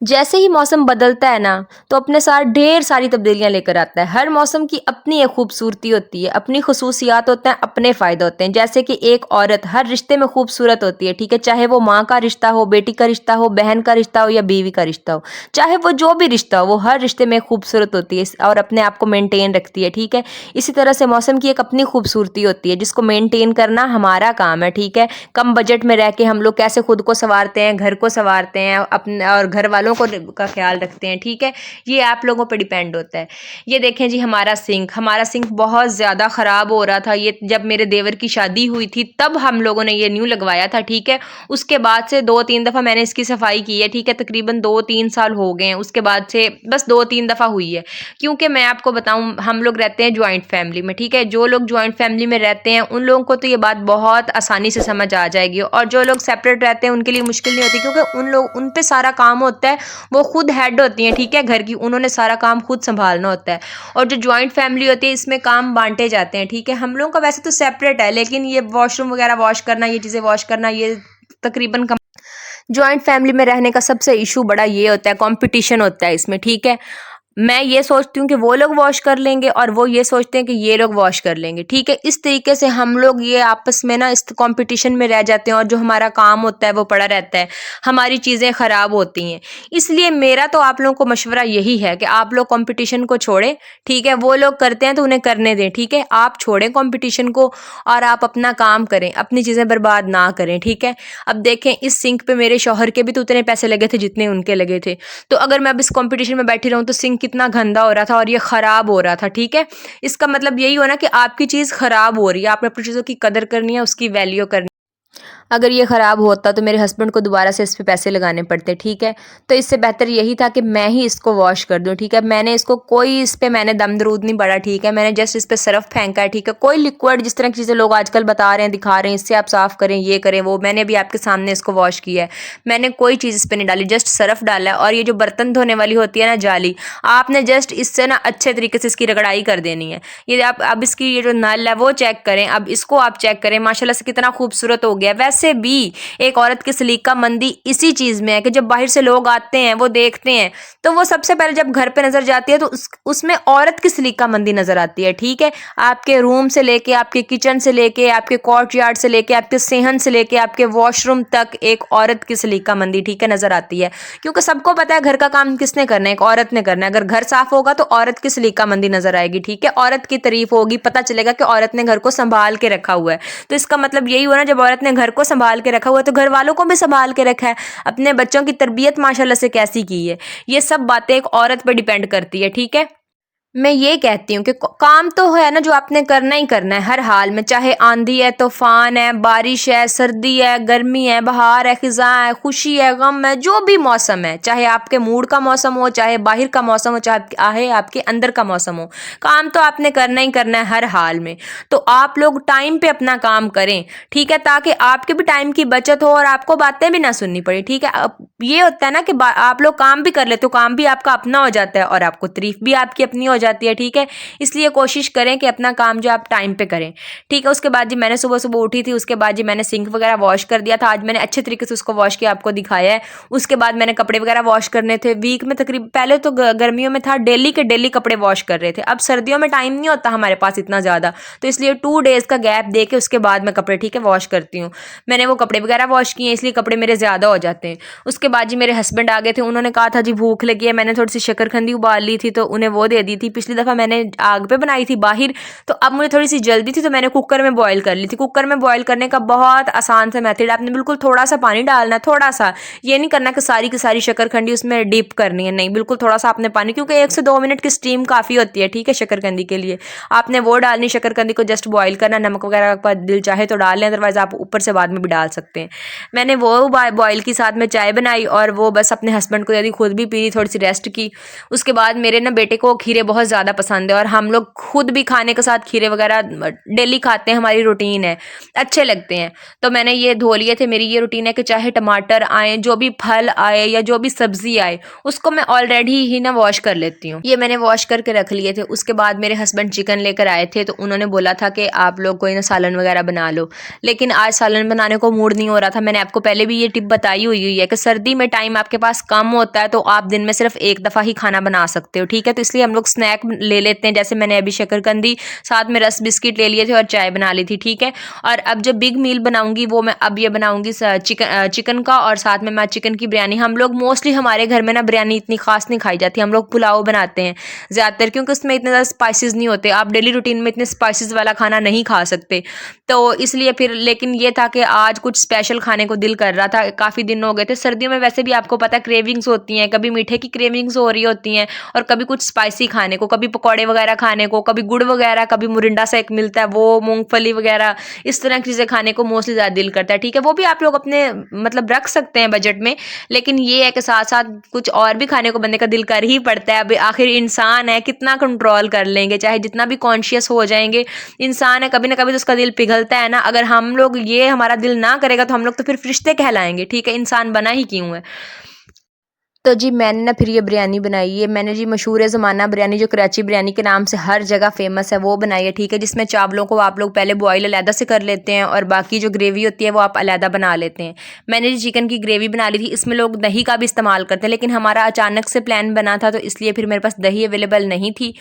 जैसे ही मौसम बदलता है ना, तो अपने साथ ढेर सारी तब्दीलियाँ लेकर आता है। हर मौसम की अपनी एक खूबसूरती होती है, अपनी खुसूसियात होते हैं, अपने फ़ायदे होते हैं। जैसे कि एक औरत हर रिश्ते में खूबसूरत होती है, ठीक है? चाहे वो माँ का रिश्ता हो, बेटी का रिश्ता हो, बहन का रिश्ता हो या बीवी का रिश्ता हो। चाहे वो जो भी रिश्ता हो, वो हर रिश्ते में खूबसूरत होती है और अपने आप को मेंटेन रखती है, ठीक है? इसी तरह से मौसम की एक अपनी खूबसूरती होती है, जिसको मेंटेन करना हमारा काम है, ठीक है? कम बजट में रह के हम लोग कैसे खुद को सँवारते हैं, घर को सँवारते हैं, अपने और घर वालों को का ख्याल रखते हैं, ठीक है? ये आप लोगों पे डिपेंड होता है। ये देखें जी, हमारा सिंक बहुत ज़्यादा ख़राब हो रहा था। ये जब मेरे देवर की शादी हुई थी तब हम लोगों ने ये न्यू लगवाया था, ठीक है? उसके बाद से 2-3 दफ़ा मैंने इसकी सफाई की है, ठीक है? तकरीबन 2-3 साल हो गए हैं। उसके बाद से बस 2-3 दफ़ा हुई है। क्योंकि मैं आपको बताऊँ, हम लोग रहते हैं जॉइंट फैमिली में, ठीक है? जो लोग जॉइंट फैमिली में रहते हैं उन लोगों को तो ये बात बहुत आसानी से समझ आ जाएगी, और जो लोग सेपरेट रहते हैं उनके लिए मुश्किल नहीं होती, क्योंकि उन पे सारा काम होता है। वो खुद हेड होती हैं, ठीक है, घर की। उन्होंने सारा काम खुद संभालना होता है। और जो जॉइंट फैमिली होती है, इसमें काम बांटे जाते हैं, ठीक है? हम लोगों का वैसे तो सेपरेट है, लेकिन ये वॉशरूम वगैरह वॉश करना, ये चीज़ें वॉश करना, ये तकरीबन कम। जॉइंट फैमिली में रहने का सबसे इशू बड़ा ये होता है, कंपटीशन होता है इसमें, ठीक है? मैं ये सोचती हूँ कि वो लोग वॉश कर लेंगे और वो ये सोचते हैं कि ये लोग वॉश कर लेंगे, ठीक है? इस तरीके से हम लोग ये आपस में ना इस कंपटीशन में रह जाते हैं, और जो हमारा काम होता है वो पड़ा रहता है, हमारी चीज़ें ख़राब होती हैं। इसलिए मेरा तो आप लोगों को मशवरा यही है कि आप लोग कंपटीशन को छोड़ें, ठीक है? वो लोग करते हैं तो उन्हें करने दें, ठीक है? आप छोड़ें कंपटीशन को और आप अपना काम करें, अपनी चीज़ें बर्बाद ना करें, ठीक है? अब देखें, इस सिंक पे मेरे शौहर के भी तो उतने पैसे लगे थे जितने उनके लगे थे। तो अगर मैं अब इस कंपटीशन में बैठी रहूँ तो सिंक कितना गंदा हो रहा था और ये ख़राब हो रहा था, ठीक है? इसका मतलब यही हुआ ना कि आपकी चीज़ ख़राब हो रही है, आपने अपनी चीज़ों की कदर करनी है, उसकी वैल्यू करनी। अगर ये ख़राब होता तो मेरे हस्बैंड को दोबारा से इस पे पैसे लगाने पड़ते, ठीक है? तो इससे बेहतर यही था कि मैं ही इसको वॉश कर दूँ, ठीक है? मैंने इसको कोई इस पे मैंने दम दरूद नहीं पड़ा, ठीक है? मैंने जस्ट इस पे सर्फ़ फेंका है, ठीक है? कोई लिक्विड जिस तरह की चीज़ें लोग आजकल बता रहे हैं, दिखा रहे हैं, इससे आप साफ़ करें, ये करें, वो, मैंने भी आपके सामने इसको वॉश किया है। मैंने कोई चीज़ इस पे नहीं डाली, जस्ट सर्फ़ डाला है। और ये जो बर्तन धोने वाली होती है ना जाली, आपने जस्ट इससे ना अच्छे तरीके से इसकी रगड़ाई कर देनी है। ये आप अब इसकी ये जो नल है वो चेक करें, अब इसको आप चेक करें, माशाल्लाह से कितना खूबसूरत हो गया है। वैसे भी एक औरत की सलीका-मंदी इसी चीज़ में है कि जब बाहर से लोग आते हैं, वो देखते हैं, तो वो सबसे पहले जब घर पे नज़र जाती है तो उसमें औरत की सलीका-मंदी नज़र आती है, ठीक है? आपके रूम से लेके, आपके किचन से लेके, आपके कोर्टयार्ड से लेके, आपके सेहन से लेके, आपके वॉशरूम तक एक औरत की सलीका-मंदी, ठीक है, नज़र आती है। क्योंकि सबको पता है घर का काम किसने करना है, एक औरत ने करना है। अगर घर साफ होगा तो औरत की सलीका-मंदी नज़र आएगी, ठीक है? औरत की तारीफ होगी, पता चलेगा कि औरत ने घर को सँभाल के रखा हुआ है। तो इसका मतलब यही हुआ ना, जब औरत ने घर को सँभाल के रखा हुआ है तो घर वालों को भी सँभाल के रखा है। अपने बच्चों की तरबियत माशाल्लाह से कैसी की है, ये सब बातें एक औरत पे डिपेंड करती है, ठीक है? मैं ये कहती हूँ कि काम तो है ना जो आपने करना ही करना है हर हाल में, चाहे आंधी है, तूफान है, बारिश है, सर्दी है, गर्मी है, बहार है, खिज़ां है, खुशी है, गम है, जो भी मौसम है, चाहे आपके मूड का मौसम हो, चाहे बाहर का मौसम हो, चाहे आपके अंदर का मौसम हो, काम तो आपने करना ही करना है हर हाल में। तो आप लोग टाइम पे अपना काम करें, ठीक है, ताकि आपके भी टाइम की बचत हो और आपको बातें भी ना सुननी पड़े, ठीक है? अब ये होता है ना कि आप लोग काम भी कर लेते हो, काम भी आपका अपना हो जाता है और आपको तारीफ भी आपकी अपनी हो जाती है, ठीक है? इसलिए कोशिश करें कि अपना काम जो आप टाइम पे करें, ठीक है? उसके बाद जी मैंने सुबह-सुबह उठी थी, उसके बाद जी मैंने सिंक वगैरह वॉश कर दिया था। आज मैंने अच्छे तरीके से उसको वॉश किया, आपको दिखाया है। उसके बाद मैंने कपड़े वगैरह वॉश करने थे। वीक में तकरीबन पहले तो गर्मियों में था डेली के डेली कपड़े वॉश कर रहे थे। अब सर्दियों में टाइम नहीं होता हमारे पास इतना ज़्यादा, तो इसलिए 2 डेज़ का गैप दे के उसके बाद मैं कपड़े, ठीक है, वॉश करती हूँ। मैंने वो कपड़े वगैरह वॉश किए, इसलिए कपड़े मेरे ज़्यादा हो जाते हैं। उसके बाद जी मेरे हस्बैंड आ गए थे, उन्होंने कहा था जी भूख लगी है, मैंने थोड़ी सी शकरकंदी उबाल ली थी तो उन्हें वो दे दी थी। पिछली दफ़ा मैंने आग पे बनाई थी बाहर, तो अब मुझे थोड़ी सी जल्दी थी तो मैंने कुकर में बॉईल कर ली थी। कुकर में बॉईल करने का बहुत आसान सा मेथड, आपने बिल्कुल थोड़ा सा पानी डालना है, थोड़ा सा, ये नहीं करना कि सारी की सारी शकरकंदी उसमें डिप करनी है, नहीं, बिल्कुल थोड़ा सा आपने पानी, क्योंकि 1 से 2 मिनट की स्टीम काफ़ी होती है, ठीक है, शकरकंदी के लिए। आपने वो डालनी, शकरकंदी को जस्ट बॉईल करना, नमक वगैरह का दिल चाहे तो डाल लें, अदरवाइज़ आप ऊपर से बाद में भी डाल सकते हैं। मैंने वो बॉईल की, साथ में चाय बनाई और वो बस अपने हस्बैंड को दे दी, खुद भी पी ली, थोड़ी सी रेस्ट की। उसके बाद मेरे ना बेटे को खीरे बहुत बहुत ज़्यादा पसंद है और हम लोग खुद भी खाने के साथ खीरे वगैरह डेली खाते हैं, हमारी रूटीन है, अच्छे लगते हैं। तो मैंने ये धो लिए थे, मेरी ये रूटीन है कि चाहे टमाटर आए, जो भी फल आए या जो भी सब्जी आए, उसको मैं ऑलरेडी ही ना वॉश कर लेती हूँ। ये मैंने वॉश करके रख लिए थे। उसके बाद मेरे हस्बैंड चिकन लेकर आए थे, तो उन्होंने बोला था कि आप लोग कोई ना सालन वगैरह बना लो, लेकिन आज सालन बनाने को मूड नहीं हो रहा था। मैंने आपको पहले भी ये टिप बताई हुई है कि सर्दी में टाइम आपके पास कम होता है, तो आप दिन में सिर्फ एक दफ़ा ही खाना बना सकते हो, ठीक है। तो इसलिए हम लोग स्नैक ले लेते हैं, जैसे मैंने अभी शकरकंदी, साथ में रस बिस्किट ले लिए थे और चाय बना ली थी, ठीक है। और अब जब बिग मील बनाऊंगी वो मैं अब ये बनाऊंगी चिकन का, और साथ में मैं चिकन की बिरयानी। हम लोग मोस्टली हमारे घर में ना बिरयानी इतनी खास नहीं खाई जाती, हम लोग पुलाव बनाते हैं ज़्यादातर, क्योंकि उसमें इतने ज़्यादा स्पाइसेस नहीं होते। आप डेली रूटीन में इतने स्पाइसेस वाला खाना नहीं खा सकते, तो इसलिए फिर लेकिन ये था कि आज कुछ स्पेशल खाने को दिल कर रहा था, काफ़ी दिन हो गए थे। सर्दियों में वैसे भी आपको पता है क्रेविंग्स होती हैं, कभी मीठे की क्रेविंग्स हो रही होती हैं और कभी कुछ स्पाइसी खाने को, कभी पकौड़े वगैरह खाने को, कभी गुड़ वगैरह, कभी मुरिंडा सा एक मिलता है वो, मूंगफली वगैरह, इस तरह की चीज़ें खाने को मोस्टली ज़्यादा दिल करता है, ठीक है। वो भी आप लोग अपने मतलब रख सकते हैं बजट में, लेकिन ये है कि साथ साथ कुछ और भी खाने को बंदे का दिल कर ही पड़ता है। अब आखिर इंसान है, कितना कंट्रोल कर लेंगे, चाहे जितना भी कॉन्शियस हो जाएंगे, इंसान है, कभी ना कभी तो उसका दिल पिघलता है ना। अगर हम लोग ये हमारा दिल ना करेगा तो हम लोग तो फिर फरिश्ते कहलाएंगे, ठीक है। इंसान बना ही क्यों है। तो जी मैंने ना फिर ये बिरयानी बनाई है। मैंने जी मशहूर ज़माना बिरयानी, जो कराची बिरयानी के नाम से हर जगह फेमस है, वो बनाई है, ठीक है। जिसमें चावलों को आप लोग पहले बॉयल अलहदा से कर लेते हैं और बाकी जो ग्रेवी होती है वो आप अलहदा बना लेते हैं। मैंने जी चिकन की ग्रेवी बना ली थी। इसमें लोग दही का भी इस्तेमाल करते हैं, लेकिन हमारा अचानक से प्लान बना था, तो इसलिए फिर मेरे पास दही अवेलेबल नहीं थी,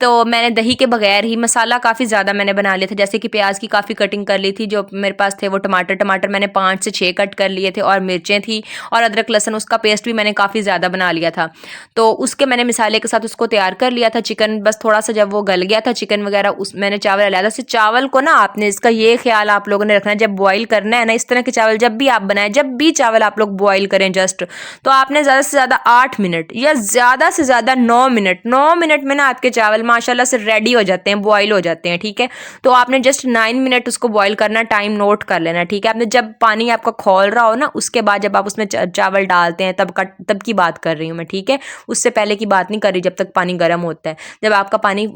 तो मैंने दही के बगैर ही मसाला काफ़ी ज़्यादा मैंने बना लिया था। जैसे कि प्याज की काफ़ी कटिंग कर ली थी, जो मेरे पास थे वो टमाटर मैंने 5 से 6 कट कर लिए थे, और मिर्चें थी, और अदरक लहसुन उसका पेस्ट भी मैंने काफ़ी ज़्यादा बना लिया था। तो उसके मैंने मिसाले के साथ उसको तैयार कर लिया था। चिकन बस थोड़ा सा जब वो गल गया था चिकन वगैरह, उस मैंने चावल अलहदा से, चावल को ना आपने इसका ये ख्याल आप लोगों ने रखना है, जब बॉईल करना है ना, इस तरह के चावल जब भी आप बनाएं, जब भी चावल आप लोग बॉईल करें जस्ट, तो आपने ज़्यादा से ज़्यादा 8 मिनट या ज़्यादा से ज़्यादा 9 मिनट में ना आपके चावल माशाल्लाह से रेडी हो जाते हैं, बॉईल हो जाते हैं, ठीक है। तो आपने जस्ट 9 मिनट उसको बॉईल करना, टाइम नोट कर लेना, ठीक है। आपने जब पानी आपका खौल रहा हो ना, उसके बाद जब आप उसमें चावल डालते हैं, तब की बात कर रही हूँ मैं, ठीक है। उससे पहले की बात नहीं कर रही, जब तक पानी गर्म होता है। जब आपका पानी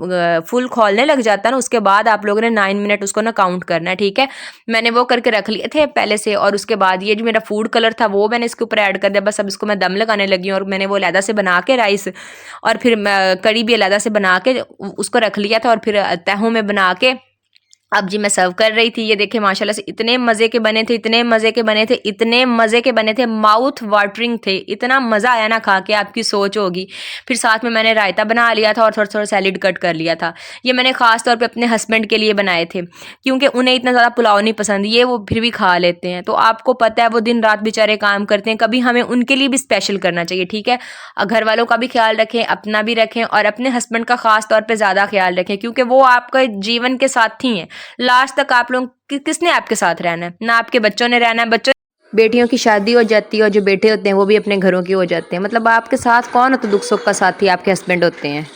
फुल खौलने लग जाता है ना, उसके बाद आप लोगों ने 9 मिनट उसको ना काउंट करना है, ठीक है। मैंने वो करके रख लिए थे पहले से, और उसके बाद ये जो मेरा फूड कलर था वो मैंने इसके ऊपर ऐड कर दिया। बस अब इसको मैं दम लगाने लगी हूँ, और मैंने वो अलहदा से बना के राइस, और फिर कड़ी भी अलहदा से बना के उसको रख लिया था, और फिर तहों में बना के अब जी मैं सर्व कर रही थी। ये देखिए माशाल्लाह से इतने मज़े के बने थे, इतने मज़े के बने थे, इतने मज़े के बने थे, माउथ वाटरिंग थे, इतना मज़ा आया ना खा के, आपकी सोच होगी। फिर साथ में मैंने रायता बना लिया था और थोड़ा थोड़ा सैलेड कट कर लिया था। ये मैंने ख़ास तौर पे अपने हस्बैंड के लिए बनाए थे, क्योंकि उन्हें इतना ज़्यादा पुलाव नहीं पसंद, ये वो फिर भी खा लेते हैं। तो आपको पता है वो दिन रात बेचारे काम करते हैं, कभी हमें उनके लिए भी स्पेशल करना चाहिए, ठीक है। घर वालों का भी ख्याल रखें, अपना भी रखें, और अपने हस्बैंड का ख़ास तौर पर ज़्यादा ख्याल रखें, क्योंकि वो आपका जीवन के साथी हैं। लास्ट तक आप लोग किसने आपके साथ रहना है, ना आपके बच्चों ने रहना है। बच्चों, बेटियों की शादी हो जाती है, और जो बेटे होते हैं वो भी अपने घरों के हो जाते हैं। मतलब आपके साथ कौन हो, तो दुख सुख का साथी आपके हस्बैंड होते हैं।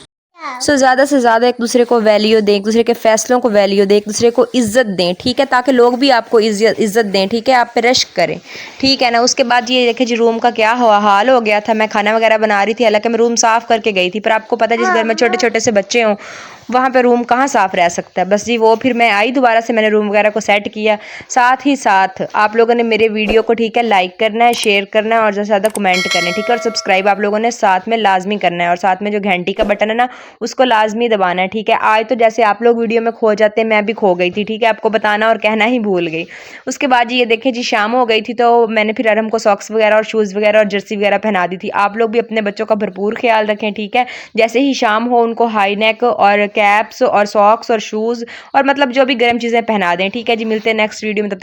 सो ज़्यादा से ज़्यादा एक दूसरे को वैल्यू दें, एक दूसरे के फैसलों को वैल्यू दें, एक दूसरे को इज्जत दें, ठीक है, ताकि लोग भी आपको इज्जत दें, ठीक है, आप पे रश्क करें, ठीक है ना। उसके बाद ये देखिए जी रूम का क्या हाल हो गया था। मैं खाना वगैरह बना रही थी, हालांकि मैं रूम साफ़ करके गई थी, पर आपको पता है जिस घर में छोटे छोटे से बच्चे हों वहाँ पे रूम कहाँ साफ़ रह सकता है। बस जी वो फिर मैं आई दोबारा से, मैंने रूम वगैरह को सेट किया। साथ ही साथ आप लोगों ने मेरे वीडियो को, ठीक है, लाइक करना है, शेयर करना है, और ज़्यादा से ज़्यादा कमेंट करना है, ठीक है, और सब्सक्राइब आप लोगों ने साथ में लाजमी करना है, और साथ में जो घंटी का बटन है ना उसको लाजमी दबाना है, ठीक है। आज तो जैसे आप लोग वीडियो में खो जाते हैं, मैं भी खो गई थी, ठीक है, आपको बताना और कहना ही भूल गई। उसके बाद जी ये देखिए जी शाम हो गई थी, तो मैंने फिर अरहम को सॉक्स वगैरह और शूज़ वगैरह और जर्सी वगैरह पहना दी थी। आप लोग भी अपने बच्चों का भरपूर ख्याल रखें, ठीक है। जैसे ही शाम हो उनको हाई नेक और कैप्स और सॉक्स और शूज़ और मतलब जो भी गर्म चीज़ें पहना दें, ठीक है जी। मिलते हैं नेक्स्ट वीडियो में, तब तक